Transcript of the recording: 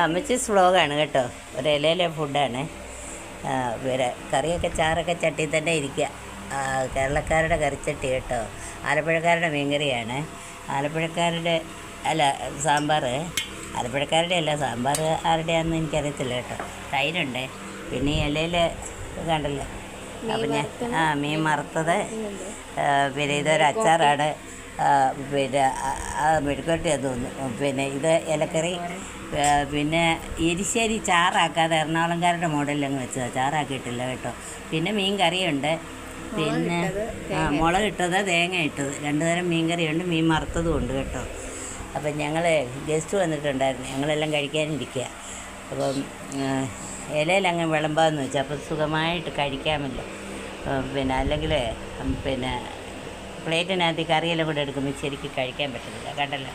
അമ്മച്ചീസ് വ്ളോഗാണ് കേട്ടോ. ഒരു ഇലയിലെ ഫുഡാണ്. പിന്നെ കറിയൊക്കെ ചാറൊക്കെ ചട്ടി തന്നെ ഇരിക്കുക. കേരളക്കാരുടെ കറിച്ചട്ടി കേട്ടോ. ആലപ്പുഴക്കാരുടെ മീൻകറിയാണ്. ആലപ്പുഴക്കാരുടെ അല്ല സാമ്പാർ, ആലപ്പുഴക്കാരുടെ അല്ല സാമ്പാർ ആരുടെയാണെന്ന് എനിക്കറിയത്തില്ല കേട്ടോ. തൈരുണ്ട്, പിന്നെ ഈ ഇലയിൽ കണ്ടല്ലോ. അപ്പം ഞാൻ മീൻ വറുത്തത്, പിന്നെ ഇതൊരു അച്ചാറാണ്, പിന്നെ മെഴുക്കുവരട്ടിയാന്ന് തോന്നുന്നു, പിന്നെ ഇത് ഇലക്കറി, പിന്നെ എരിശ്ശേരി ചാറാക്കാതെ എറണാകുളംകാരുടെ മോഡലിൽ അങ്ങ് വെച്ചതാണ്, ചാറാക്കിയിട്ടില്ല കേട്ടോ. പിന്നെ മീൻ കറിയുണ്ട്, പിന്നെ മുളകിട്ടത് തേങ്ങ ഇട്ടത്, രണ്ട് തരം മീൻ കറിയുണ്ട്, മീൻ വറുത്തതും ഉണ്ട് കേട്ടോ. അപ്പം ഞങ്ങൾ ഗസ്റ്റ് വന്നിട്ടുണ്ടായിരുന്നു, ഞങ്ങളെല്ലാം കഴിക്കാനിരിക്കുക. അപ്പം ഇലയിലങ്ങ് വിളമ്പാന്ന് വെച്ചാൽ അപ്പം സുഖമായിട്ട് കഴിക്കാമല്ലോ. പിന്നെ അല്ലെങ്കിൽ പിന്നെ പ്ലേറ്റിനകത്ത് കറിയെല്ലാം കൂടെ എടുക്കുമ്പോൾ ശരിക്കും കഴിക്കാൻ പറ്റുന്നില്ല കണ്ടല്ലോ.